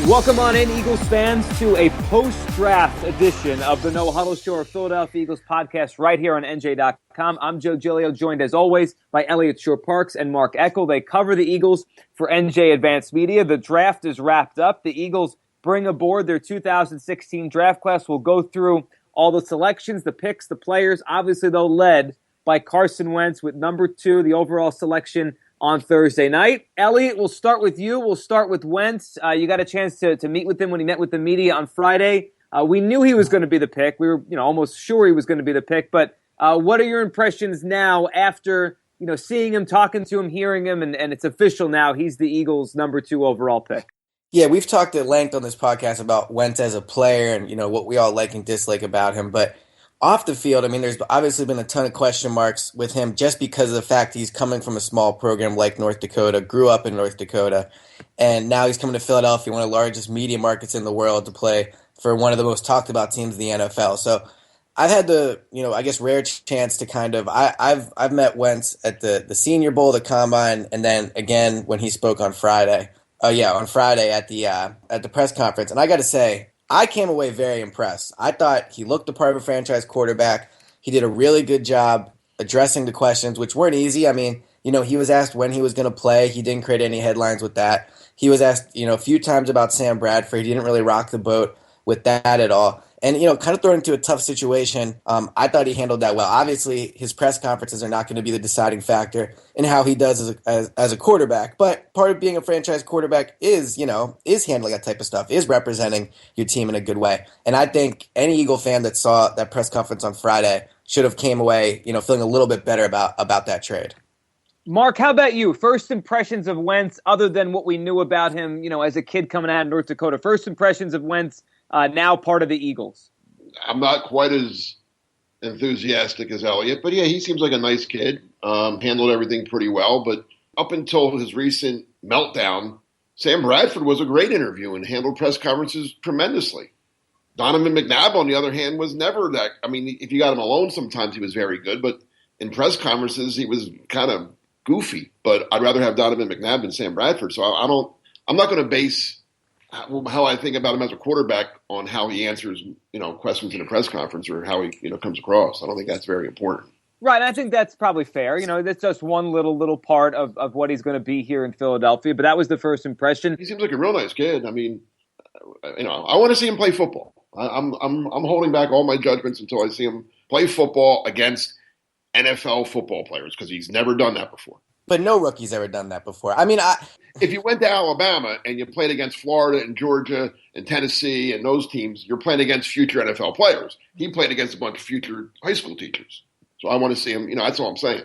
Welcome on in, Eagles fans, to a post-draft edition of the No Huddle Show, or Philadelphia Eagles podcast, right here on NJ.com. I'm Joe Giglio, joined as always by Elliot Shore-Parks and Mark Eckel. They cover the Eagles for NJ Advanced Media. The draft is wrapped up. The Eagles bring aboard their 2016 draft class. We'll go through all the selections, the picks, the players, obviously, though, led by Carson Wentz with number 2, the overall selection on Thursday night. Elliot, we'll start with you. We'll start with Wentz. You got a chance to meet with him when he met with the media on Friday. We knew he was going to be the pick. We were, almost sure he was going to be the pick. But what are your impressions now after, seeing him, talking to him, hearing him, and it's official now? He's the Eagles' number 2 overall pick. Yeah, we've talked at length on this podcast about Wentz as a player and, what we all like and dislike about him. But off the field, there's obviously been a ton of question marks with him just because of the fact he's coming from a small program like North Dakota, grew up in North Dakota, and now he's coming to Philadelphia, one of the largest media markets in the world, to play for one of the most talked about teams in the NFL. So I've had the, rare chance to I've met Wentz at the Senior Bowl, the Combine, and then again when he spoke on Friday. On Friday at the press conference. And I got to say, I came away very impressed. I thought he looked the part of a franchise quarterback. He did a really good job addressing the questions, which weren't easy. He was asked when he was going to play. He didn't create any headlines with that. He was asked, a few times about Sam Bradford. He didn't really rock the boat with that at all. And, kind of thrown into a tough situation. I thought he handled that well. Obviously, his press conferences are not going to be the deciding factor in how he does as a quarterback. But part of being a franchise quarterback is handling that type of stuff, is representing your team in a good way. And I think any Eagle fan that saw that press conference on Friday should have came away, feeling a little bit better about that trade. Mark, how about you? First impressions of Wentz, other than what we knew about him, as a kid coming out of North Dakota. First impressions of Wentz, now part of the Eagles. I'm not quite as enthusiastic as Elliot, but yeah, he seems like a nice kid. Handled everything pretty well, but up until his recent meltdown, Sam Bradford was a great interview and handled press conferences tremendously. Donovan McNabb, on the other hand, was never that. If you got him alone, sometimes he was very good, but in press conferences, he was kind of goofy. But I'd rather have Donovan McNabb than Sam Bradford, so I'm not going to base how I think about him as a quarterback on how he answers, questions in a press conference or how he, comes across. I don't think that's very important. Right. I think that's probably fair. That's just one little part of what he's going to be here in Philadelphia. But that was the first impression. He seems like a real nice kid. I want to see him play football. I'm holding back all my judgments until I see him play football against NFL football players because he's never done that before. But no rookie's ever done that before. If you went to Alabama and you played against Florida and Georgia and Tennessee and those teams, you're playing against future NFL players. He played against a bunch of future high school teachers. So I want to see him. That's all I'm saying.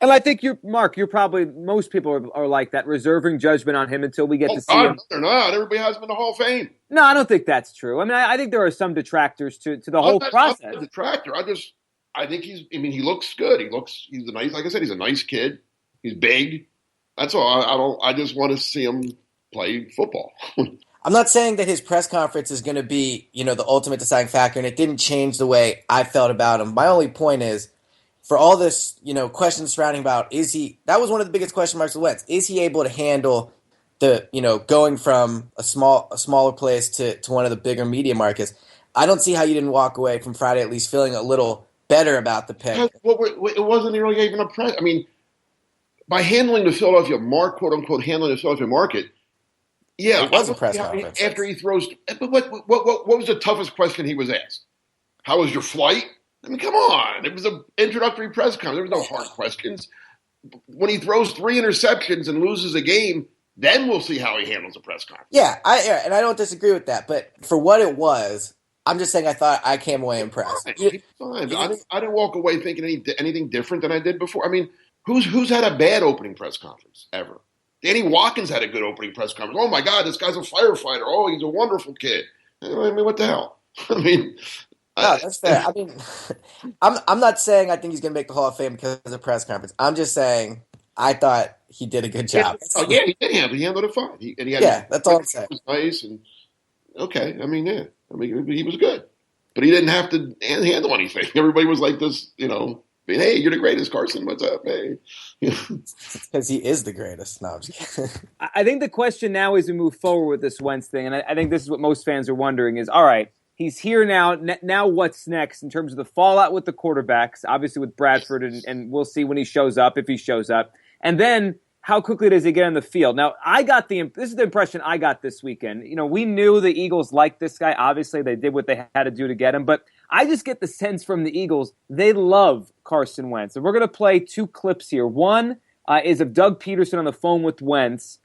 And I think most people are like that, reserving judgment on him until we get to see him. No, they're not. Everybody has him in the Hall of Fame. No, I don't think that's true. I think there are some detractors to the whole process. I'm not a detractor. I think he looks good. He's a nice, like I said, he's a nice kid. He's big. That's all. I just want to see him play football. I'm not saying that his press conference is going to be, the ultimate deciding factor, and it didn't change the way I felt about him. My only point is, for all this, questions surrounding about, that was one of the biggest question marks with Wentz. Is he able to handle the, going from a smaller place to one of the bigger media markets? I don't see how you didn't walk away from Friday at least feeling a little better about the pick. It wasn't really even a press. By handling the Philadelphia market, quote unquote, handling the Philadelphia market, yeah, it was a press conference. After he throws, but what was the toughest question he was asked? How was your flight? Come on, it was an introductory press conference. There was no hard questions. When he throws 3 interceptions and loses a game, then we'll see how he handles a press conference. Yeah, and I don't disagree with that. But for what it was, I'm just saying I thought I came away impressed. Fine. I didn't walk away thinking anything different than I did before. Who's had a bad opening press conference ever? Danny Watkins had a good opening press conference. Oh my God, this guy's a firefighter. Oh, he's a wonderful kid. What the hell? No, that's fair. I'm not saying I think he's going to make the Hall of Fame because of the press conference. I'm just saying I thought he did a good job. Yeah, he did handle it. He handled it fine. That's all I'm saying. It was nice and okay. He was good, but he didn't have to handle anything. Everybody was like this, mean, hey, you're the greatest, Carson. What's up? Hey. Because he is the greatest. No, I'm just kidding. I think the question now as we move forward with this Wentz thing, and I think this is what most fans are wondering is, all right, he's here now. Now what's next in terms of the fallout with the quarterbacks, obviously with Bradford, and we'll see when he shows up, if he shows up. And then how quickly does he get on the field? Now, this is the impression I got this weekend. You know, we knew the Eagles liked this guy. Obviously, they did what they had to do to get him. But I just get the sense from the Eagles, they love Carson Wentz. And we're going to play two clips here. One is of Doug Peterson on the phone with Wentz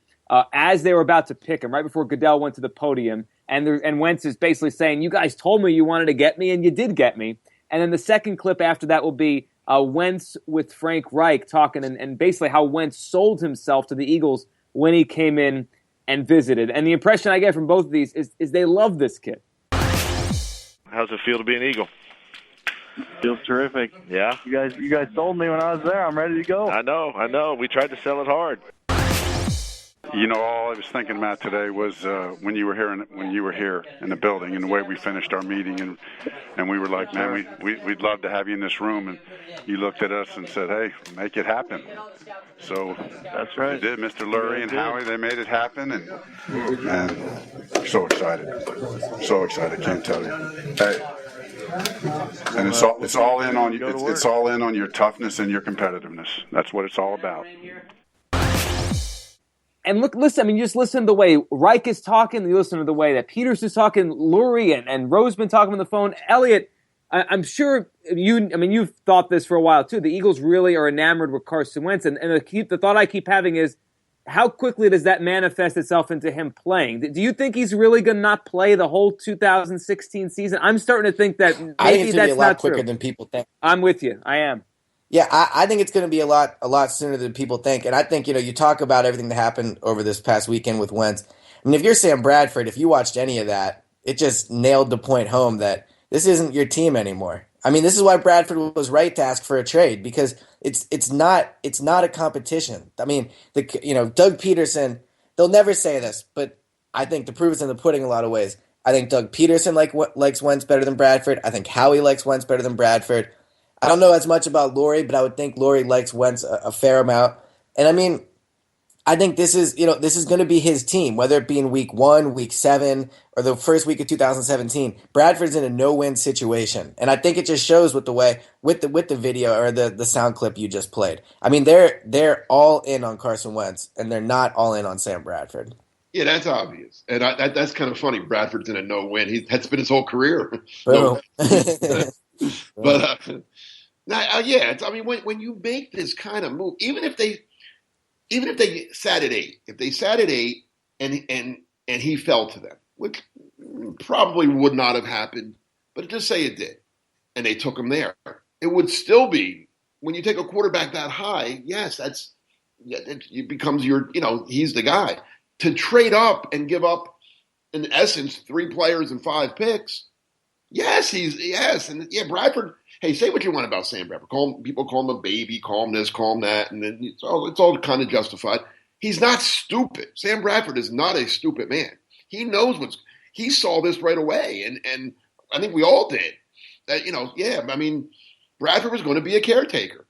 as they were about to pick him, right before Goodell went to the podium. And Wentz is basically saying, you guys told me you wanted to get me, and you did get me. And then the second clip after that will be Wentz with Frank Reich talking and basically how Wentz sold himself to the Eagles when he came in and visited. And the impression I get from both of these is they love this kid. How's it feel to be an Eagle? Feels terrific. Yeah? You guys told me when I was there. I'm ready to go. I know. We tried to sell it hard. You know, all I was thinking about today was when you were here in the building, and the way we finished our meeting, and we were like, man, we'd love to have you in this room, and you looked at us and said, hey, make it happen. So that's right. They did. Mr. Lurie and Howie, they made it happen, and so excited, can't tell you. Hey, and it's all in on you. It's all in on your toughness and your competitiveness. That's what it's all about. And listen, I mean, you just listen to the way Reich is talking, you listen to the way that Peters is talking, Lurie and Roseman talking on the phone. Elliot, I'm sure you've thought this for a while too. The Eagles really are enamored with Carson Wentz, and the thought I keep having is, how quickly does that manifest itself into him playing? Do you think he's really going to not play the whole 2016 season? I'm starting to think that maybe I think it's going to be a lot quicker true. than people think. I'm with you. I am. Yeah, I think it's going to be a lot sooner than people think. And I think, you talk about everything that happened over this past weekend with Wentz. I mean, if you're Sam Bradford, if you watched any of that, it just nailed the point home that this isn't your team anymore. I mean, this is why Bradford was right to ask for a trade, because it's not a competition. I mean, Doug Peterson, they'll never say this, but I think the proof is in the pudding in a lot of ways. I think Doug Peterson likes Wentz better than Bradford. I think Howie likes Wentz better than Bradford. I don't know as much about Lurie, but I would think Lurie likes Wentz a fair amount. And I mean, I think this is going to be his team, whether it be in week 1, week 7, or the first week of 2017. Bradford's in a no-win situation. And I think it just shows with the video or the sound clip you just played. I mean, they're all in on Carson Wentz, and they're not all in on Sam Bradford. Yeah, that's obvious. And that's kind of funny. Bradford's in a no-win. That's been his whole career. Boom. But yeah, I mean, when you make this kind of move, even if they sat at 8, and he fell to them, which probably would not have happened, but just say it did, and they took him there, it would still be, when you take a quarterback that high, yes, it becomes he's the guy. To trade up and give up, in essence, 3 players and 5 picks. And Bradford. Hey, say what you want about Sam Bradford. People call him a baby, call him this, call him that, and then it's all kind of justified. He's not stupid. Sam Bradford is not a stupid man. He knows he saw this right away, and I think we all did. I mean, Bradford was going to be a caretaker.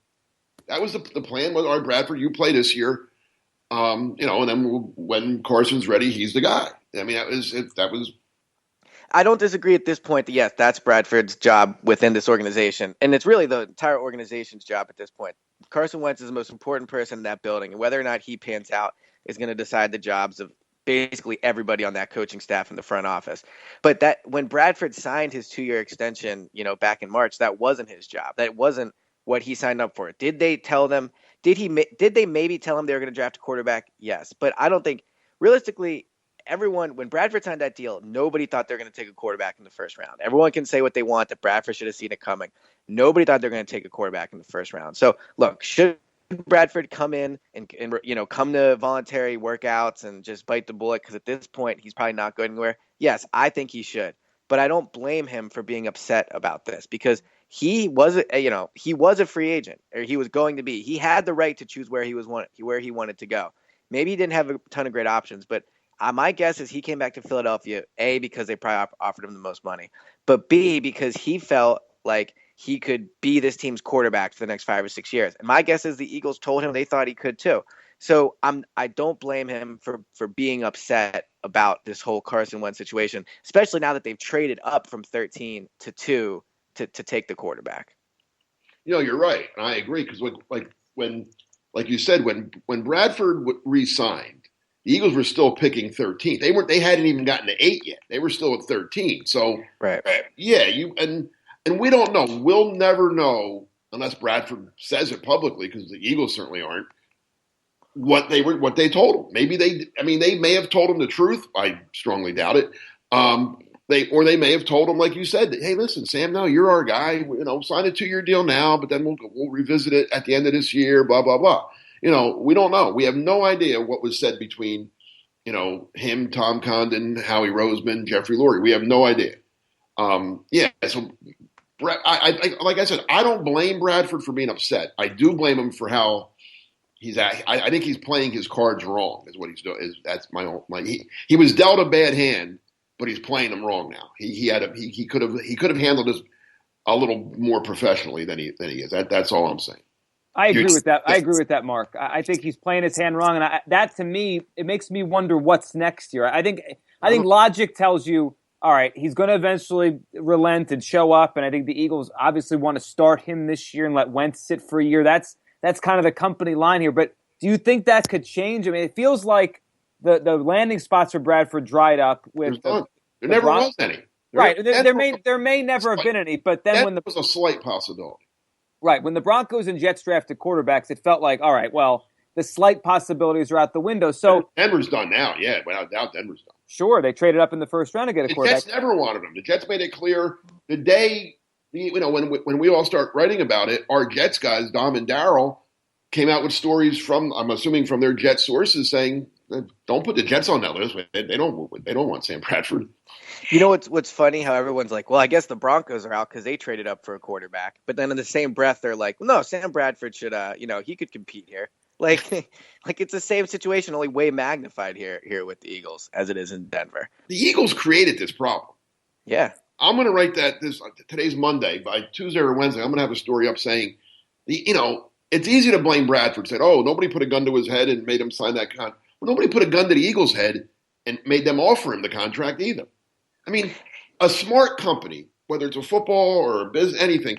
That was the plan. Was, all right, Bradford, you play this year, and then when Carson's ready, he's the guy. I mean, that was. I don't disagree at this point that, yes, that's Bradford's job within this organization. And it's really the entire organization's job at this point. Carson Wentz is the most important person in that building. And whether or not he pans out is going to decide the jobs of basically everybody on that coaching staff in the front office. But that when Bradford signed his 2-year extension, back in March, that wasn't his job. That wasn't what he signed up for. Did they tell them? Did they maybe tell him they were going to draft a quarterback? Yes. But I don't think, realistically, when Bradford signed that deal, nobody thought they were going to take a quarterback in the first round. Everyone can say what they want, that Bradford should have seen it coming. Nobody thought they were going to take a quarterback in the first round. So, look, should Bradford come in and come to voluntary workouts and just bite the bullet? Because at this point, he's probably not going anywhere. Yes, I think he should. But I don't blame him for being upset about this, because he was a free agent, or he was going to be. He had the right to choose where he wanted to go. Maybe he didn't have a ton of great options, but my guess is he came back to Philadelphia, A, because they probably offered him the most money, but B, because he felt like he could be this team's quarterback for the next 5 or 6 years. And my guess is the Eagles told him they thought he could too. So I don't blame him for being upset about this whole Carson Wentz situation, especially now that they've traded up from 13 to 2 to take the quarterback. You're right, and I agree because like you said, when Bradford re-signed, the Eagles were still picking 13. They hadn't even gotten to 8 yet. They were still at 13. So right, yeah, and we don't know. We'll never know unless Bradford says it publicly, because the Eagles certainly aren't. What they told him. Maybe they may have told him the truth. I strongly doubt it. They may have told him, like you said, that, hey, listen, Sam, no, you're our guy. Sign a 2-year deal now, but then we'll revisit it at the end of this year. Blah blah blah. We don't know. We have no idea what was said between, him, Tom Condon, Howie Roseman, Jeffrey Lurie. We have no idea. So like I said, I don't blame Bradford for being upset. I do blame him for how he's at. I think he's playing his cards wrong. Is what he's doing. That's he was dealt a bad hand, but he's playing them wrong now. He could have handled this a little more professionally than he is. That's all I'm saying. I agree with that. I agree with that, Mark. I think he's playing his hand wrong, and that to me, it makes me wonder what's next year. I think logic tells you, all right, he's going to eventually relent and show up, and I think the Eagles obviously want to start him this year and let Wentz sit for a year. That's kind of the company line here. But do you think that could change? I mean, it feels like the landing spots for Bradford dried up with there never was any. There may never have been any, but then when was a slight possibility. Right. When the Broncos and Jets drafted quarterbacks, it felt like, all right, well, the slight possibilities are out the window. So Denver's done now. Yeah, without doubt, Denver's done. Sure, they traded up in the first round to get a quarterback. The Jets never wanted him. The Jets made it clear the day, when we all start writing about it, our Jets guys, Dom and Darryl, came out with stories from, I'm assuming from their Jet sources, saying, don't put the Jets on that list. They don't want Sam Bradford. What's funny? How everyone's like, well, I guess the Broncos are out because they traded up for a quarterback. But then in the same breath, they're like, well, no, Sam Bradford should, he could compete here. Like it's the same situation, only way magnified here with the Eagles as it is in Denver. The Eagles created this problem. Yeah, I'm going to write that today's Monday. By Tuesday or Wednesday, I'm going to have a story up saying it's easy to blame Bradford. Said, oh, nobody put a gun to his head and made him sign that contract. Well, nobody put a gun to the Eagles' head and made them offer him the contract either. I mean, a smart company, whether it's a football or a business, anything,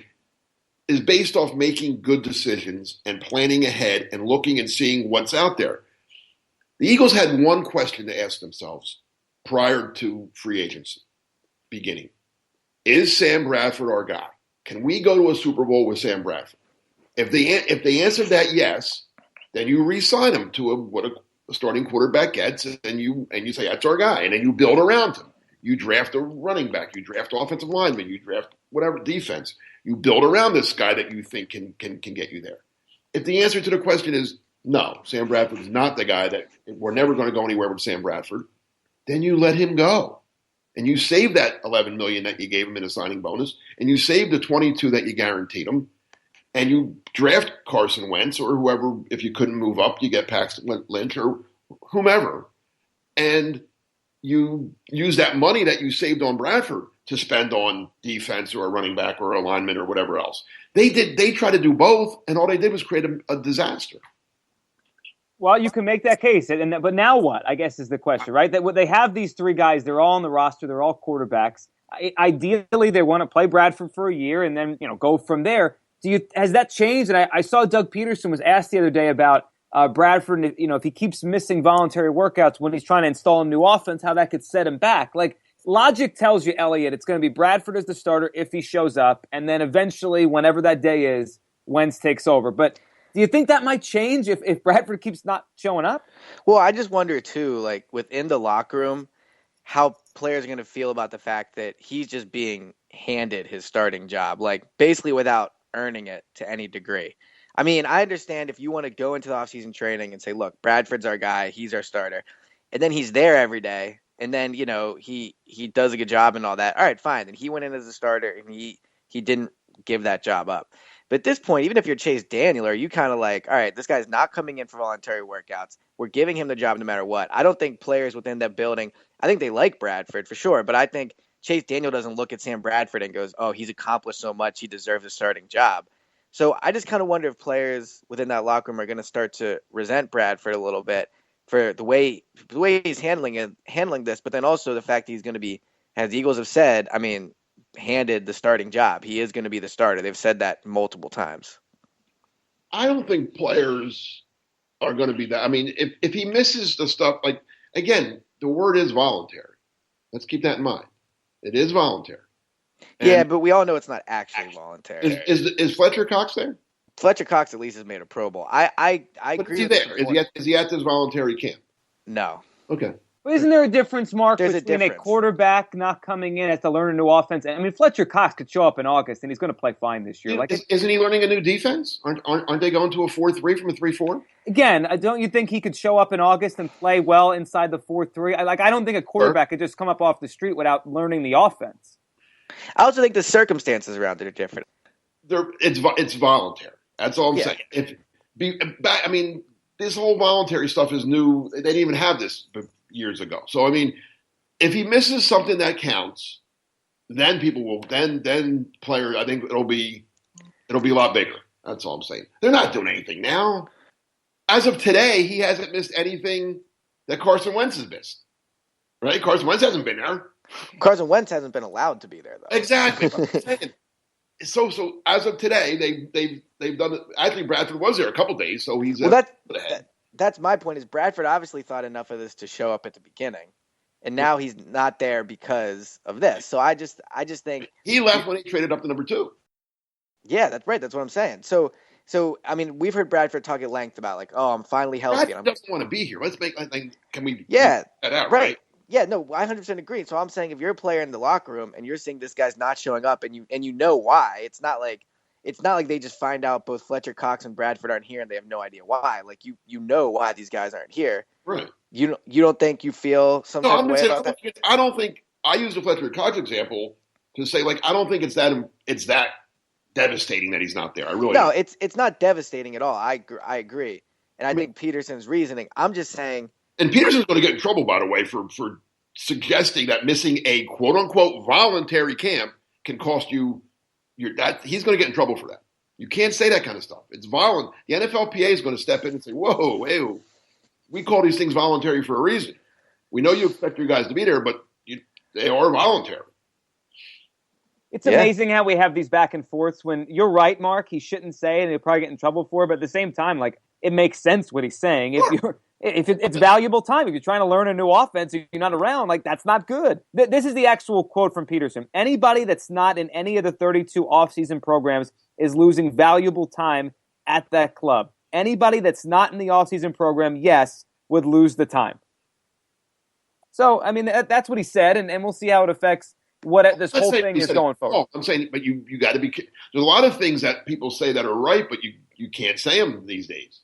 is based off making good decisions and planning ahead and looking and seeing what's out there. The Eagles had one question to ask themselves prior to free agency beginning. Is Sam Bradford our guy? Can we go to a Super Bowl with Sam Bradford? If they answered that yes, then you re-sign him to what a starting quarterback gets, and you say that's our guy, and then you build around him. You draft a running back, you draft offensive lineman, you draft whatever defense. You build around this guy that you think can get you there. If the answer to the question is no, Sam Bradford is not the guy, that we're never going to go anywhere with Sam Bradford, then you let him go. And you save that $11 million that you gave him in a signing bonus, and you save the $22 that you guaranteed him, and you draft Carson Wentz or whoever. If you couldn't move up, you get Paxton Lynch or whomever, and you use that money that you saved on Bradford to spend on defense or a running back or a lineman or whatever else. They tried to do both, and all they did was create a disaster. Well, you can make that case, but now what? I guess is the question, right? That they have these three guys. They're all on the roster. They're all quarterbacks. Ideally, they want to play Bradford for a year and then go from there. Has that changed? And I saw Doug Peterson was asked the other day about Bradford, if he keeps missing voluntary workouts when he's trying to install a new offense, how that could set him back. Like, logic tells you, Elliot, it's going to be Bradford as the starter if he shows up, and then eventually, whenever that day is, Wentz takes over. But do you think that might change if Bradford keeps not showing up? Well, I just wonder, too, like within the locker room, how players are going to feel about the fact that he's just being handed his starting job, like basically without earning it to any degree. I mean, I understand if you want to go into the offseason training and say, look, Bradford's our guy, he's our starter, and then he's there every day, and then, he does a good job and all that. All right, fine. Then he went in as a starter, and he didn't give that job up. But at this point, even if you're Chase Daniel, are you kind of like, all right, this guy's not coming in for voluntary workouts. We're giving him the job no matter what. I don't think players within that building, I think they like Bradford for sure, but I think Chase Daniel doesn't look at Sam Bradford and goes, oh, he's accomplished so much, he deserves a starting job. So I just kind of wonder if players within that locker room are going to start to resent Bradford a little bit for the way he's handling this, but then also the fact that he's going to be, as the Eagles have said, I mean, handed the starting job. He is going to be the starter. They've said that multiple times. I don't think players are going to be that. I mean, if he misses the stuff, like, again, the word is voluntary. Let's keep that in mind. It is voluntary. And yeah, but we all know it's not actually voluntary. Is Fletcher Cox there? Fletcher Cox at least has made a Pro Bowl. I But agree is he with there? Is he at this voluntary camp? No. Okay. But isn't there a difference, Mark, There's a between a difference. quarterback not coming in, has to learn a new offense? I mean, Fletcher Cox could show up in August, and he's going to play fine this year. Isn't he learning a new defense? Aren't they going to a 4-3 from a 3-4? Again, don't you think he could show up in August and play well inside the 4-3? I don't think a quarterback could just come up off the street without learning the offense. I also think the circumstances around it are different. It's voluntary. That's all I'm saying. I mean, this whole voluntary stuff is new. They didn't even have this years ago. So I mean, if he misses something that counts, then people will. Then players. I think it'll be a lot bigger. That's all I'm saying. They're not doing anything now. As of today, he hasn't missed anything that Carson Wentz has missed. Right? Carson Wentz hasn't been there. Carson Wentz hasn't been allowed to be there, though. Exactly. So as of today, they've done it. Actually, Bradford was there a couple days, so he's that's my point. Is Bradford obviously thought enough of this to show up at the beginning, and now he's not there because of this. So I just think he left when he traded up to number 2. Yeah, that's right. That's what I'm saying. So I mean, we've heard Bradford talk at length about like, oh, I'm finally healthy. Bradford doesn't want to be here. Let's make can we get that out, right? Yeah, no, I 100% agree. So I'm saying if you're a player in the locker room and you're seeing this guy's not showing up and you know why, it's not like they just find out both Fletcher Cox and Bradford aren't here and they have no idea why. Like you know why these guys aren't here. Right. You don't think you feel some type of way about that? I don't think I use the Fletcher Cox example to say like I don't think it's that devastating that he's not there. I really No, don't. it's not devastating at all. I agree. And I think Peterson's reasoning. I'm just saying. And Peterson's going to get in trouble, by the way, for suggesting that missing a quote-unquote voluntary camp can cost you he's going to get in trouble for that. You can't say that kind of stuff. It's violent. The NFLPA is going to step in and say, whoa, we call these things voluntary for a reason. We know you expect your guys to be there, but they are voluntary. It's amazing how we have these back and forths when you're right, Mark. He shouldn't say it and he'll probably get in trouble for it. But at the same time, like, it makes sense what he's saying. If it's valuable time, if you're trying to learn a new offense, if you're not around, like, that's not good. This is the actual quote from Peterson. Anybody that's not in any of the 32 offseason programs is losing valuable time at that club. Anybody that's not in the offseason program, yes, would lose the time. So, I mean, that's what he said, and we'll see how it affects what this whole thing is going forward. I'm saying, but you got to be. There's a lot of things that people say that are right, but you can't say them these days.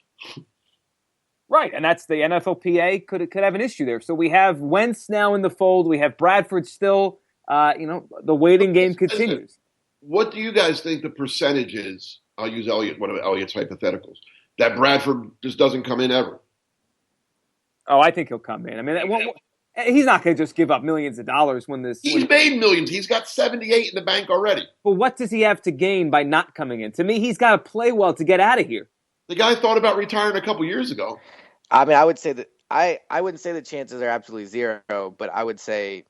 Right, and that's the NFLPA could have an issue there. So we have Wentz now in the fold. We have Bradford still. The waiting game continues. What do you guys think the percentage is? I'll use one of Elliott's hypotheticals, that Bradford just doesn't come in ever. Oh, I think he'll come in. I mean, he's not going to just give up millions of dollars when this. He's made millions. He's got 78 in the bank already. But what does he have to gain by not coming in? To me, he's got to play well to get out of here. The guy thought about retiring a couple years ago. I mean, I would say that I wouldn't say the chances are absolutely zero, but I would say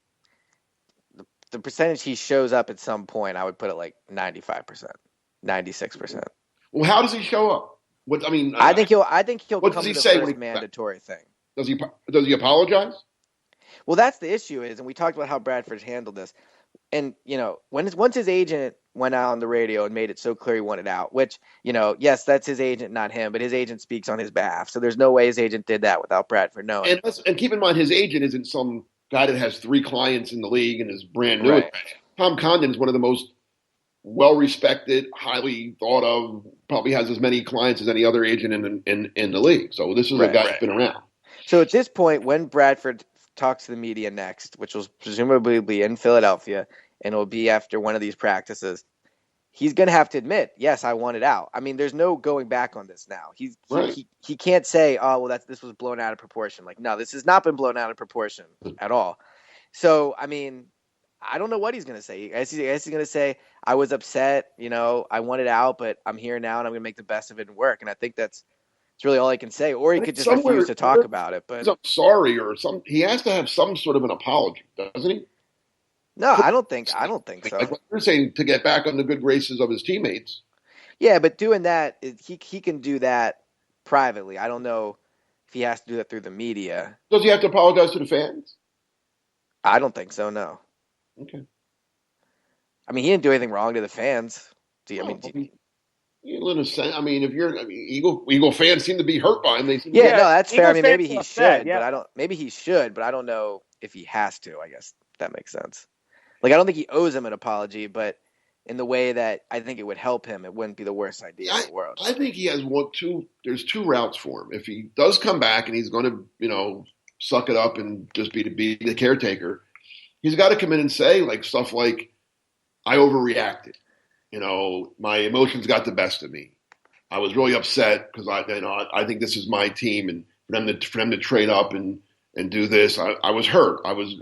the percentage he shows up at some point, I would put it like 95%, 96%. Well, how does he show up? I think he'll what come does he to the say first mandatory thing. Does he apologize? Well, that's the issue and we talked about how Bradford handled this. And, once his agent went out on the radio and made it so clear he wanted out, which, yes, that's his agent, not him, but his agent speaks on his behalf. So there's no way his agent did that without Bradford knowing. And keep in mind, his agent isn't some guy that has 3 clients in the league and is brand new. Right. Tom Condon is one of the most well-respected, highly thought of, probably has as many clients as any other agent in the league. So this is a guy that's been around. So at this point, when Bradford talks to the media next, which will presumably be in Philadelphia, and it'll be after one of these practices, he's going to have to admit, yes, I want it out. I mean, there's no going back on this now. He can't say, oh, well, this was blown out of proportion. Like, no, this has not been blown out of proportion at all. So, I mean, I don't know what he's going to say. I guess he's going to say, I was upset, I wanted out, but I'm here now and I'm going to make the best of it and work. And I think that's really all I can say. Or he could just refuse to talk about it. But I'm sorry or some. He has to have some sort of an apology, doesn't he? No, I don't think so. Like what you're saying, to get back on the good graces of his teammates. Yeah, but doing that, he can do that privately. I don't know if he has to do that through the media. Does he have to apologize to the fans? I don't think so, no. Okay. I mean, he didn't do anything wrong to the fans. Eagle fans seem to be hurt by him. No, that's fair. I mean, maybe he should, yeah. but I don't know if he has to. I guess that makes sense. Like, I don't think he owes him an apology, but in the way that I think it would help him, it wouldn't be the worst idea in the world. I think he has there's two routes for him. If he does come back and he's going to, suck it up and just be the caretaker, he's got to come in and say stuff like, I overreacted. My emotions got the best of me. I was really upset because I think this is my team, and for them to trade up and do this, I was hurt. I was,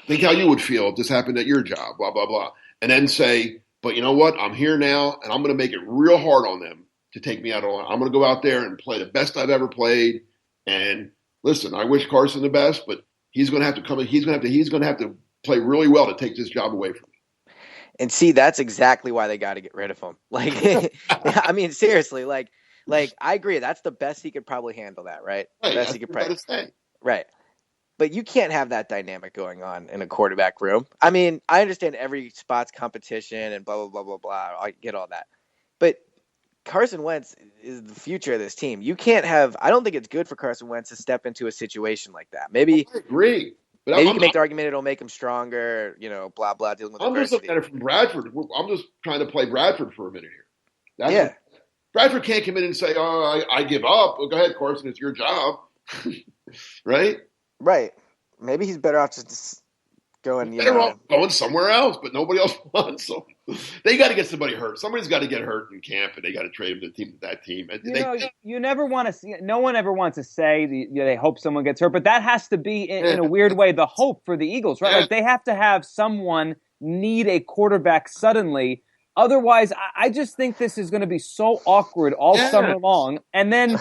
think how you would feel if this happened at your job, blah, blah, blah. And then say, but you know what? I'm here now, and I'm going to make it real hard on them to take me out of line. I'm going to go out there and play the best I've ever played. And listen, I wish Carson the best, but he's going to have to come in. He's going to have to play really well to take this job away from me. And see, that's exactly why they got to get rid of him. I mean, seriously, I agree. That's the best he could probably handle that, right? Right. Best he could probably say. Right. But you can't have that dynamic going on in a quarterback room. I mean, I understand every spot's competition and blah, blah, blah, blah, blah. I get all that. But Carson Wentz is the future of this team. You can't have – I don't think it's good for Carson Wentz to step into a situation like that. Maybe I agree. But maybe you can make the argument it'll make him stronger, blah, blah, dealing with adversity. I'm just looking at it from Bradford. I'm just trying to play Bradford for a minute here. Yeah. Bradford can't come in and say, I give up. Well, go ahead, Carson. It's your job. Right? Right. Maybe he's better off just going, off going somewhere else, but nobody else wants. So they got to get somebody hurt. Somebody's got to get hurt in camp, and they got to trade him to that team. You never want to see. No one ever wants to say they hope someone gets hurt, but that has to be in a weird way the hope for the Eagles, right? Yeah. Like they have to have someone need a quarterback suddenly. Otherwise, I just think this is going to be so awkward all summer long, and then.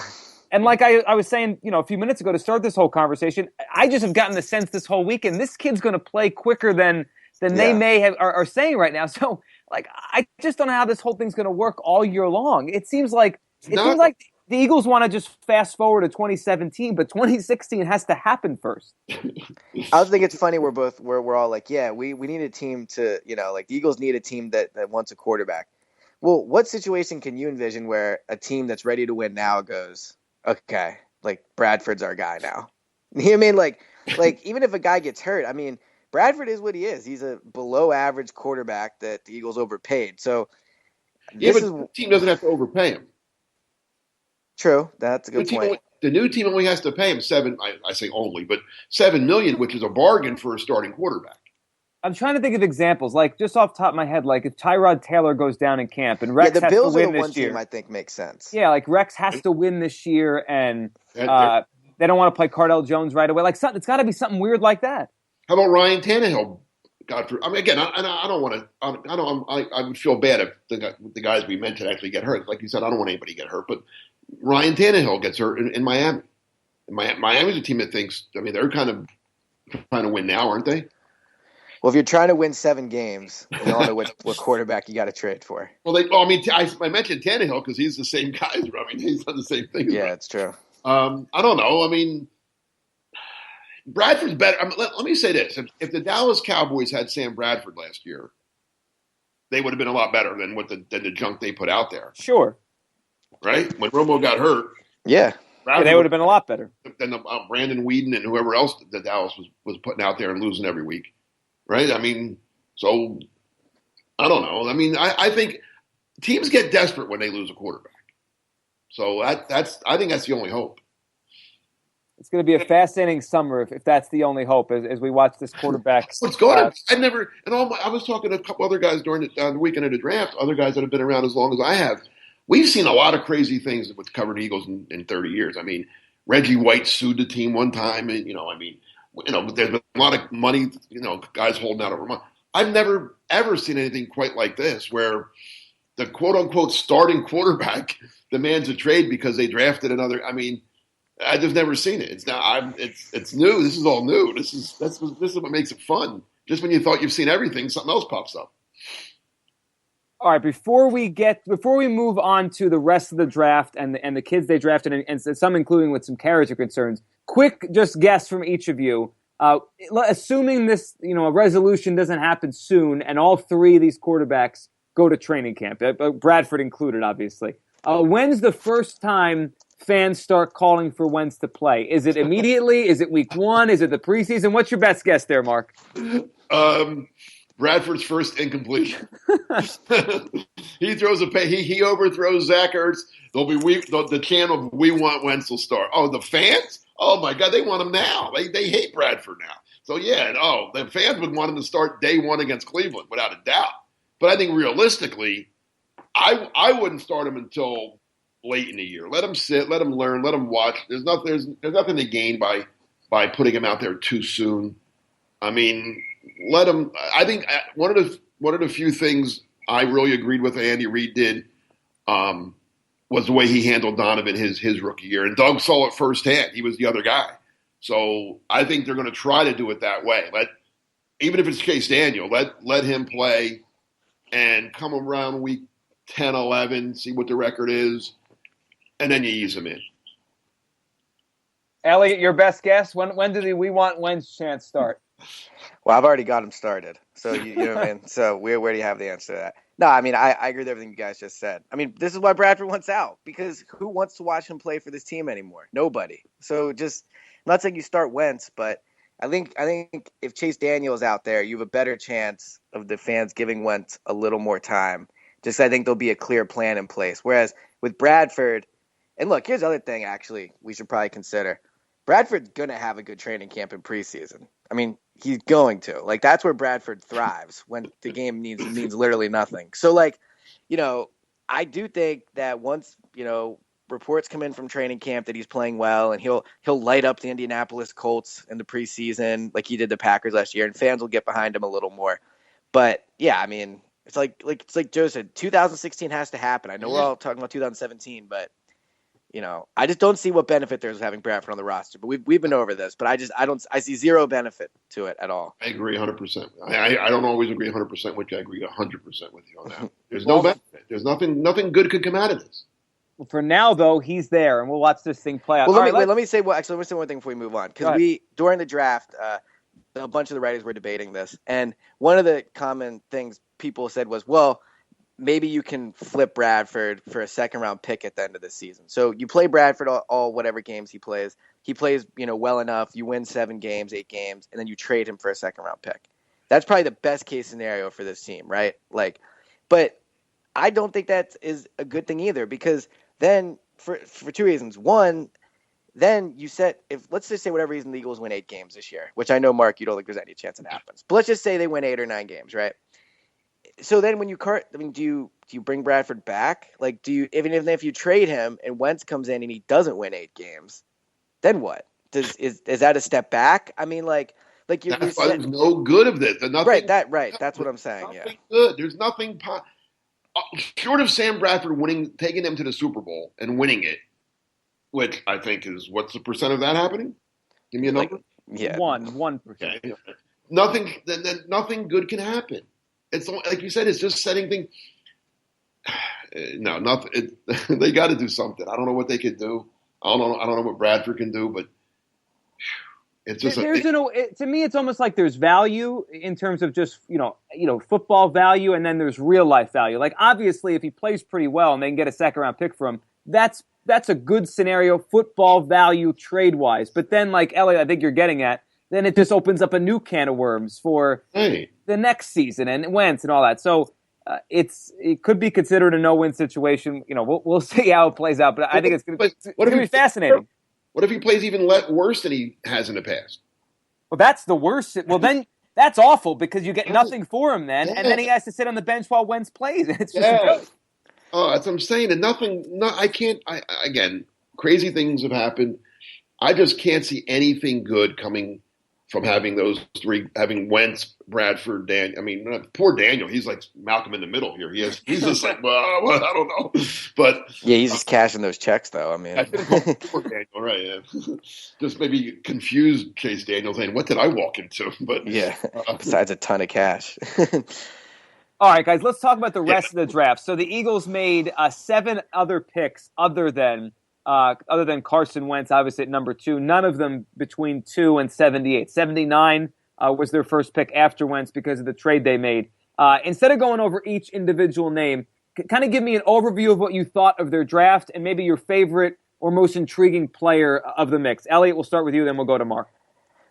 And like I was saying, a few minutes ago to start this whole conversation, I just have gotten the sense this whole weekend this kid's going to play quicker than they may have are saying right now. So, I just don't know how this whole thing's going to work all year long. It seems like the Eagles want to just fast forward to 2017, but 2016 has to happen first. I also think it's funny we're all like, yeah, we need a team to the Eagles need a team that wants a quarterback. Well, what situation can you envision where a team that's ready to win now goes, okay, Bradford's our guy now. You know what I mean? Even if a guy gets hurt, I mean, Bradford is what he is. He's a below average quarterback that the Eagles overpaid. So the team doesn't have to overpay him. True. That's a good point. The new team only has to pay him I say only, but $7 million, which is a bargain for a starting quarterback. I'm trying to think of examples, just off the top of my head, if Tyrod Taylor goes down in camp and Rex has to win this year. The Bills are the one team I think makes sense. Yeah, Rex has to win this year, and they don't want to play Cardell Jones right away. It's got to be something weird like that. How about Ryan Tannehill? Again, I don't want to. I would feel bad if the guys we mentioned actually get hurt. Like you said, I don't want anybody to get hurt, but Ryan Tannehill gets hurt in Miami. Miami's a team that thinks. I mean, they're kind of trying to win now, aren't they? Well, if you're trying to win 7 games, you don't know what quarterback you got to trade for. Well, I mentioned Tannehill because he's the same guy. I mean, he's done the same thing. Yeah, it's true. I don't know. I mean, Bradford's better. Let me say this: if the Dallas Cowboys had Sam Bradford last year, they would have been a lot better than the junk they put out there. Sure. Right? When Romo got hurt, yeah, they would have been a lot better than Brandon Weeden and whoever else that Dallas was putting out there and losing every week. Right? I mean, so I don't know. I mean, I think teams get desperate when they lose a quarterback. So I think that's the only hope. It's going to be a fascinating summer if that's the only hope as we watch this quarterback. What's going on? I was talking to a couple other guys during the weekend of the draft, other guys that have been around as long as I have. We've seen a lot of crazy things with covered Eagles in 30 years. I mean, Reggie White sued the team one time, and there's been a lot of money, guys holding out over money. I've never, ever seen anything quite like this where the quote-unquote starting quarterback demands a trade because they drafted another. I mean, I've just never seen it. It's new. This is all new. This is what makes it fun. Just when you thought you've seen everything, something else pops up. All right, before we move on to the rest of the draft and the kids they drafted, and some including with some character concerns, quick just guess from each of you. Assuming this, a resolution doesn't happen soon, and all three of these quarterbacks go to training camp, Bradford included, obviously. When's the first time fans start calling for Wentz to play? Is it immediately? Is it week 1? Is it the preseason? What's your best guess there, Mark? Bradford's first incompletion. He throws he overthrows Zach Ertz. There'll be the chant of "We want Wentz" will start. Oh, the fans! Oh my God, they want him now. They hate Bradford now. So yeah, the fans would want him to start day 1 against Cleveland without a doubt. But I think realistically, I wouldn't start him until late in the year. Let him sit, let him learn, let him watch. There's nothing to gain by putting him out there too soon. I mean, let him. I think one of the few things I really agreed with Andy Reid did was the way he handled Donovan his rookie year, and Doug saw it firsthand. He was the other guy, so I think they're going to try to do it that way. Even if it's Chase Daniel, let him play and come around week 10, 11, see what the record is, and then you ease him in. Elliot, your best guess? When do the We Want Wentz chance start? Well, I've already got him started. So, you know what I mean? So where do you have the answer to that? No, I mean, I agree with everything you guys just said. I mean, this is why Bradford wants out, because who wants to watch him play for this team anymore? Nobody. So I'm not saying you start Wentz, but I think if Chase Daniel is out there, you have a better chance of the fans giving Wentz a little more time. Just I think there'll be a clear plan in place. Whereas with Bradford, and look, here's the other thing actually we should probably consider. Bradford's going to have a good training camp in preseason. I mean, he's going to. That's where Bradford thrives when the game means literally nothing. So, I do think that once, reports come in from training camp that he's playing well and he'll light up the Indianapolis Colts in the preseason like he did the Packers last year, and fans will get behind him a little more. But, yeah, I mean, it's like Joe said, 2016 has to happen. I know we're all talking about 2017, but I just don't see what benefit there's having Bradford on the roster. But we've been over this, but I see zero benefit to it at all. I agree 100%. I don't always agree 100% with you. I agree 100% with you on that. There's no benefit. There's nothing good could come out of this. Well, for now, though, he's there, and we'll watch this thing play out. Well, let me say one thing before we move on, because during the draft, a bunch of the writers were debating this, and one of the common things people said was, well, maybe you can flip Bradford for a second-round pick at the end of the season. So you play Bradford all whatever games he plays. He plays, well enough. You win 7 games, 8 games, and then you trade him for a second-round pick. That's probably the best-case scenario for this team, right? But I don't think that is a good thing either, because then for 2 reasons. One, then you let's just say whatever reason the Eagles win 8 games this year, which I know, Mark, you don't think there's any chance it happens. But let's just say they win 8 or 9 games, right? So then when do you bring Bradford back? Even if you trade him and Wentz comes in and he doesn't win 8 games, then what? Is that a step back? I mean, you're that's why there's no good of this. Right. That's what I'm saying. Yeah. Good. There's nothing short of Sam Bradford taking them to the Super Bowl and winning it, which I think is, what's the percent of that happening? Give me a number. Yeah, 1%. Okay. Nothing good can happen. It's like you said. It's just setting things. No, nothing. They got to do something. I don't know what they could do. I don't know what Bradford can do, but it's just to me, it's almost like there's value in terms of just football value, and then there's real life value. Obviously, if he plays pretty well and they can get a second round pick from him, that's a good scenario, football value trade wise. But then, like Elliot, I think you're getting at, then it just opens up a new can of worms for the next season and Wentz and all that. So it could be considered a no-win situation. We'll see how it plays out, but I think it's going to be fascinating. What if he plays even worse than he has in the past? Well, that's the worst. Well, then that's awful because you get nothing for him then, and then he has to sit on the bench while Wentz plays. It's just a joke. Oh, that's what I'm saying. And I can't. Again, crazy things have happened. I just can't see anything good coming from having those three, having Wentz, Bradford, poor Daniel. He's like Malcolm in the middle here. He's just like, well, I don't know. But Yeah, he's just cashing those checks, though. I mean, I shouldn't call him poor Daniel, right? Yeah. Just maybe confused Chase Daniel saying, what did I walk into? But yeah, besides a ton of cash. All right, guys, let's talk about the rest of the draft. So the Eagles made 7 other picks other than Carson Wentz, obviously at number 2. None of them between 2 and 78. 79 was their first pick after Wentz because of the trade they made. Instead of going over each individual name, kind of give me an overview of what you thought of their draft and maybe your favorite or most intriguing player of the mix. Elliot, we'll start with you, then we'll go to Mark.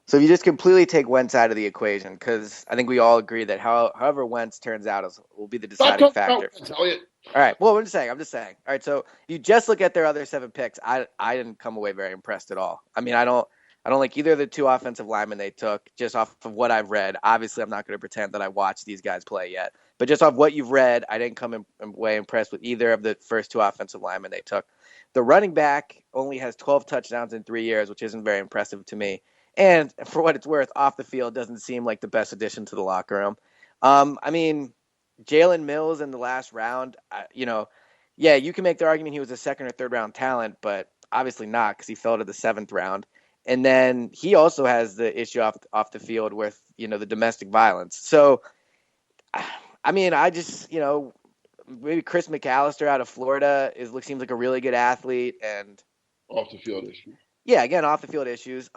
So if you just completely take Wentz out of the equation, because I think we all agree that however Wentz turns out will be the deciding factor. All right. Well, I'm just saying. All right. So if you just look at their other 7 picks, I didn't come away very impressed at all. I mean, I don't like either of the 2 offensive linemen they took, just off of what I've read. Obviously, I'm not going to pretend that I watched these guys play yet, but just off what you've read, I didn't come away impressed with either of the first 2 offensive linemen they took. The running back only has 12 touchdowns in 3 years, which isn't very impressive to me. And for what it's worth, off the field doesn't seem like the best addition to the locker room. I mean, Jalen Mills in the last round, yeah, you can make the argument he was a 2nd or 3rd round talent, but obviously not because he fell to the 7th round. And then he also has the issue off the field with, the domestic violence. So, I mean, I just, maybe Chris McAllister out of Florida seems like a really good athlete and off the field issues. Yeah, again, off the field issues.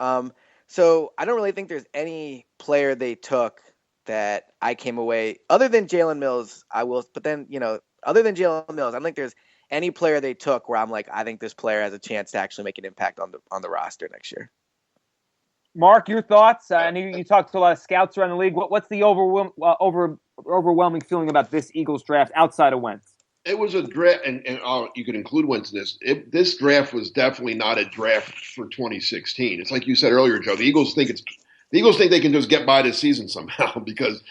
So I don't really think there's any player they took that I came away other than Jalen Mills. Other than Jalen Mills, I don't think there's any player they took where I'm like, I think this player has a chance to actually make an impact on the roster next year. Mark, your thoughts? I know you talked to a lot of scouts around the league. What's the overwhelming feeling about this Eagles draft outside of Wentz? It was a draft, and you could include Wentz in this. This draft was definitely not a draft for 2016. It's like you said earlier, Joe. The Eagles think they can just get by this season somehow because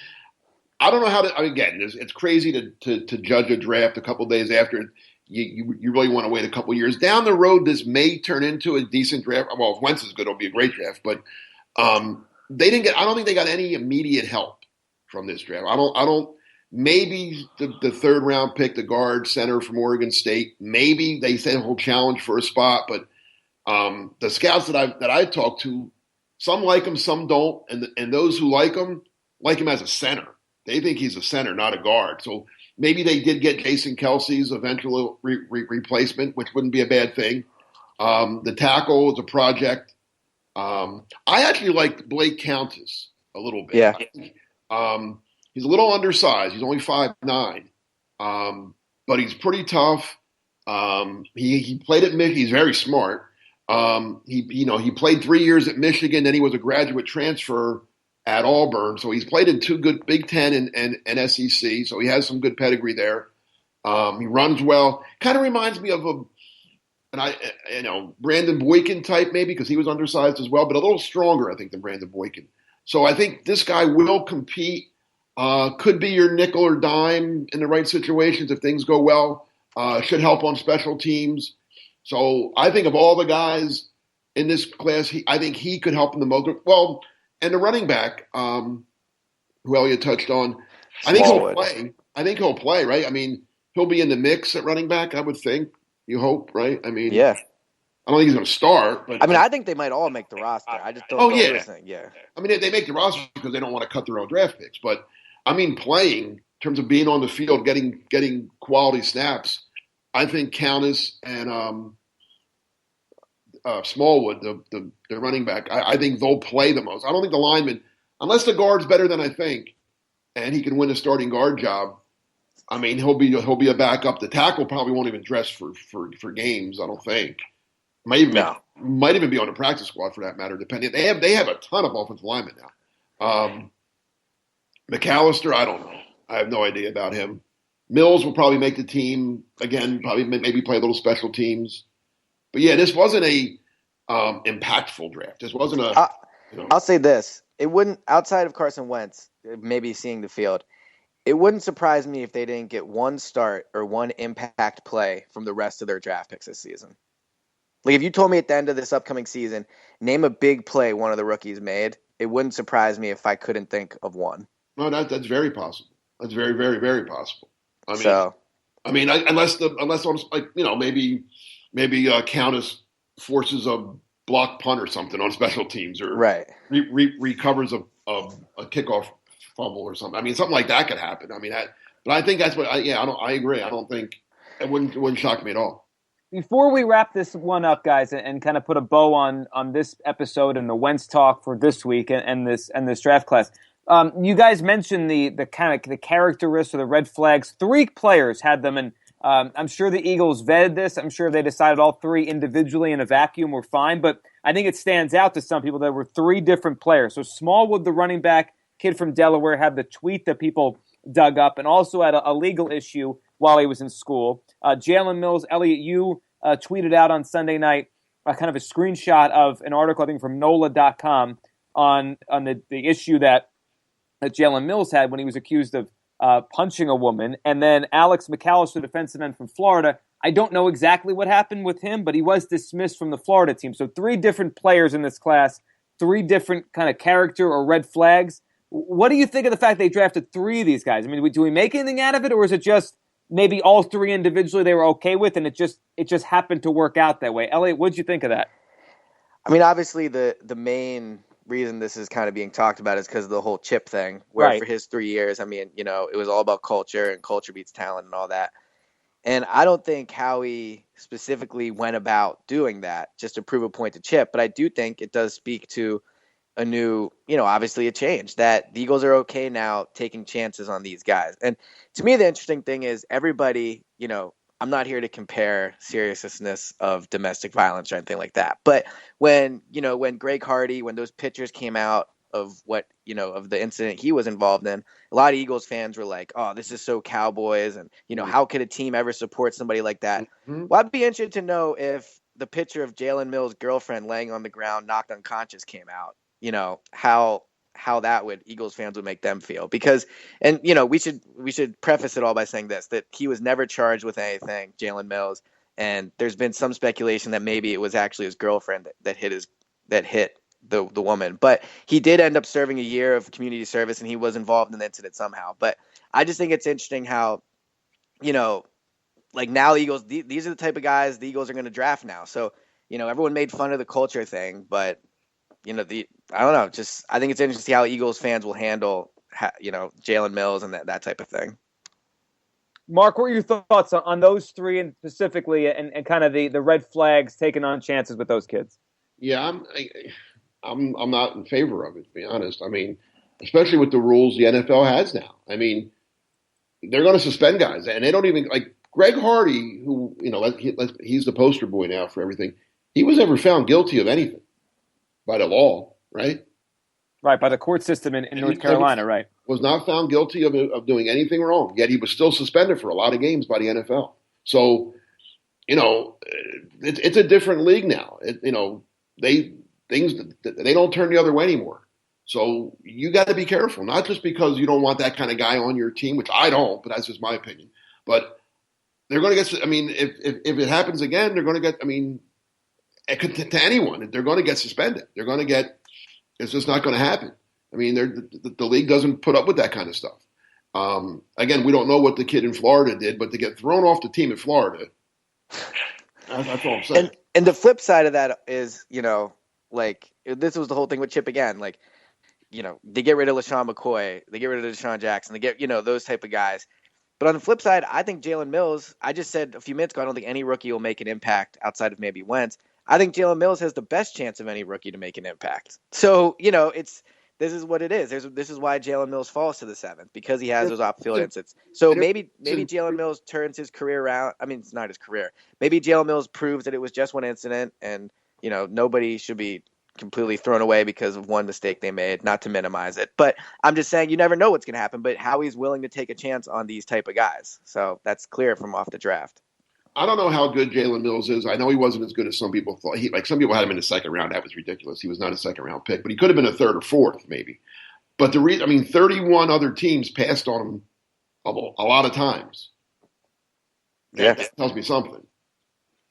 I don't know how to. Again, it's crazy to judge a draft a couple of days after. You really want to wait a couple of years down the road. This may turn into a decent draft. Well, if Wentz is good, it'll be a great draft. But they didn't get. I don't think they got any immediate help from this draft. I don't. Maybe the 3rd round pick, the guard center from Oregon State. Maybe they said he'll challenge for a spot, but the scouts that I talked to, some like him, some don't, and those who like him as a center. They think he's a center, not a guard. So maybe they did get Jason Kelsey's eventual replacement, which wouldn't be a bad thing. The tackle is a project. I actually liked Blake Countess a little bit. Yeah. He's a little undersized. He's only 5'9", but he's pretty tough. He played at Michigan. He's very smart. He played 3 years at Michigan. Then he was a graduate transfer at Auburn. So he's played in 2 good Big Ten and SEC. So he has some good pedigree there. He runs well. Kind of reminds me of Brandon Boykin type maybe because he was undersized as well, but a little stronger I think than Brandon Boykin. So I think this guy will compete. Could be your nickel or dime in the right situations if things go well. Should help on special teams. So I think of all the guys in this class, I think he could help in the most. Well, and the running back, who Elliot touched on, I think he'll play. I think he'll play, right? I mean, he'll be in the mix at running back, I would think. You hope, right? I mean, yeah. I don't think he's going to start. But I think they might all make the roster. I just don't know. Yeah. I mean, they make the roster because they don't want to cut their own draft picks. But, I mean, playing, in terms of being on the field, getting quality snaps, I think Countess and Smallwood, the running back, I think they'll play the most. I don't think the lineman, unless the guard's better than I think, and he can win a starting guard job, I mean, he'll be a backup. The tackle probably won't even dress for games, I don't think. Might even be on the practice squad for that matter, depending. They have a ton of offensive linemen now. McAllister, I don't know. I have no idea about him. Mills will probably make the team again. Probably maybe play a little special teams. But yeah, this wasn't a impactful draft. This wasn't a. I'll say this: it wouldn't, outside of Carson Wentz, maybe seeing the field, it wouldn't surprise me if they didn't get one start or one impact play from the rest of their draft picks this season. Like if you told me at the end of this upcoming season, name a big play one of the rookies made, it wouldn't surprise me if I couldn't think of one. No, that's very possible. That's very, very, very possible. So Unless like maybe Countess forces a block punt or something on special teams, or right. recovers a kickoff fumble or something. I mean, something like that could happen. But I think that's what. I agree. I don't think it wouldn't shock me at all. Before we wrap this one up, guys, and kind of put a bow on this episode and the Wentz talk for this week and this draft class, you guys mentioned the kind of the characteristics or the red flags. 3 players had them, and I'm sure the Eagles vetted this. I'm sure they decided all 3 individually in a vacuum were fine, but I think it stands out to some people that were 3 different players. So Smallwood, the running back kid from Delaware, had the tweet that people dug up, and also had a legal issue while he was in school. Jalen Mills, Elliot, you tweeted out on Sunday night kind of a screenshot of an article, I think, from NJ.com on the issue that Jalen Mills had when he was accused of punching a woman. And then Alex McAllister, defensive end from Florida, I don't know exactly what happened with him, but he was dismissed from the Florida team. So 3 different players in this class, 3 different kind of character or red flags. What do you think of the fact they drafted 3 of these guys? I mean, do we make anything out of it, or is it just maybe all 3 individually they were okay with, and it just happened to work out that way? Elliot, what'd you think of that? I mean, obviously the main reason this is kind of being talked about is because of the whole Chip thing, where Right. for his 3 years, I mean, it was all about culture, and culture beats talent and all that. And I don't think Howie specifically went about doing that just to prove a point to Chip, but I do think it does speak to a new, obviously a change, that the Eagles are okay now taking chances on these guys. And to me, the interesting thing is everybody, I'm not here to compare seriousness of domestic violence or anything like that. But when Greg Hardy, when those pictures came out of what, of the incident he was involved in, a lot of Eagles fans were like, oh, this is so Cowboys. And, how could a team ever support somebody like that? Mm-hmm. Well, I'd be interested to know if the picture of Jalen Mills' girlfriend laying on the ground, knocked unconscious, came out, how that would Eagles fans would make them feel. Because, and we should preface it all by saying this, that he was never charged with anything, Jalen Mills, and there's been some speculation that maybe it was actually his girlfriend that hit the woman. But he did end up serving a year of community service, and he was involved in the incident somehow. But I just think it's interesting how, like now the Eagles, these are the type of guys the Eagles are going to draft now. So, everyone made fun of the culture thing, but I don't know. Just I think it's interesting to see how Eagles fans will handle, Jalen Mills and that type of thing. Mark, what are your thoughts on those 3 and specifically, and kind of the red flags taking on chances with those kids? Yeah, I'm not in favor of it, to be honest. I mean, especially with the rules the NFL has now. I mean, they're going to suspend guys, and they don't even like Greg Hardy, who he's the poster boy now for everything. He was never found guilty of anything by the law, right? Right, by the court system in North Carolina, right. Was not found guilty of doing anything wrong, yet he was still suspended for a lot of games by the NFL. So, it's a different league now. They don't turn the other way anymore. So you got to be careful, not just because you don't want that kind of guy on your team, which I don't, but that's just my opinion. But they're going to get, I mean, if it happens again, they're going to get, I mean, to anyone, they're going to get suspended. They're going to get, it's just not going to happen. I mean, the league doesn't put up with that kind of stuff. Again, we don't know what the kid in Florida did, but to get thrown off the team in Florida, that's all I'm saying. And the flip side of that is, like this was the whole thing with Chip again. Like, they get rid of LaShawn McCoy, they get rid of Deshaun Jackson, they get, those type of guys. But on the flip side, I think Jalen Mills, I just said a few minutes ago, I don't think any rookie will make an impact outside of maybe Wentz. I think Jalen Mills has the best chance of any rookie to make an impact. So, this is what it is. This is why Jalen Mills falls to the 7th, because he has those off-field incidents. So maybe Jalen Mills turns his career around. I mean, it's not his career. Maybe Jalen Mills proves that it was just one incident, and nobody should be completely thrown away because of one mistake they made, not to minimize it. But I'm just saying you never know what's going to happen, but Howie's willing to take a chance on these type of guys. So that's clear from off the draft. I don't know how good Jalen Mills is. I know he wasn't as good as some people thought. Some people had him in the second round. That was ridiculous. He was not a second round pick, but he could have been a 3rd or 4th maybe. But 31 other teams passed on him a lot of times. Yeah. That tells me something.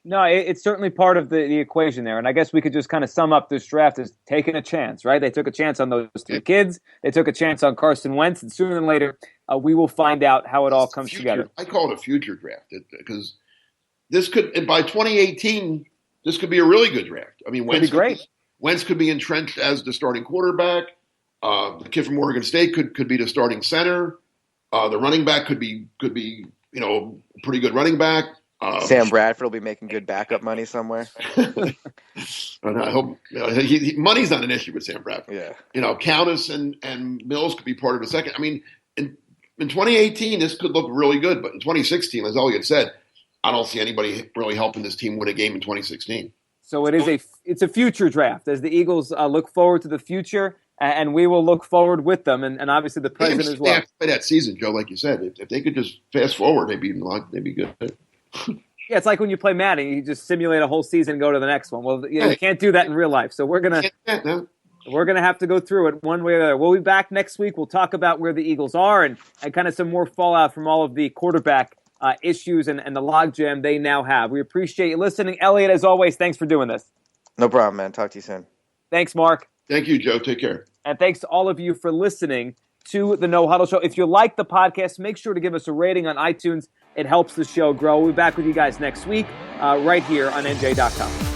No, it's certainly part of the equation there. And I guess we could just kind of sum up this draft as taking a chance, right? They took a chance on those three kids. They took a chance on Carson Wentz. And sooner than later, we will find out how it all comes together. I call it a future draft because this could, and by 2018, this could be a really good draft. I mean, Wentz could be entrenched as the starting quarterback. The kid from Oregon State could be the starting center. The running back could be pretty good running back. Sam Bradford will be making good backup money somewhere. I hope money's not an issue with Sam Bradford. Yeah, Countess and Mills could be part of the second. I mean, in 2018, this could look really good, but in 2016, as Elliot said, I don't see anybody really helping this team win a game in 2016. So it's a future draft as the Eagles look forward to the future, and we will look forward with them, and obviously the president as well. They have to play that season, Joe, like you said. If they could just fast forward, they'd be good. Yeah, it's like when you play Madden, you just simulate a whole season and go to the next one. Well, you can't do that in real life, so we're gonna have to go through it one way or the other. We'll be back next week. We'll talk about where the Eagles are and kind of some more fallout from all of the quarterback issues and the logjam they now have. We appreciate you listening. Elliot, as always, thanks for doing this. No problem, man. Talk to you soon. Thanks, Mark. Thank you, Joe. Take care. And thanks to all of you for listening to the No Huddle Show. If you like the podcast, make sure to give us a rating on iTunes. It helps the show grow. We'll be back with you guys next week right here on NJ.com.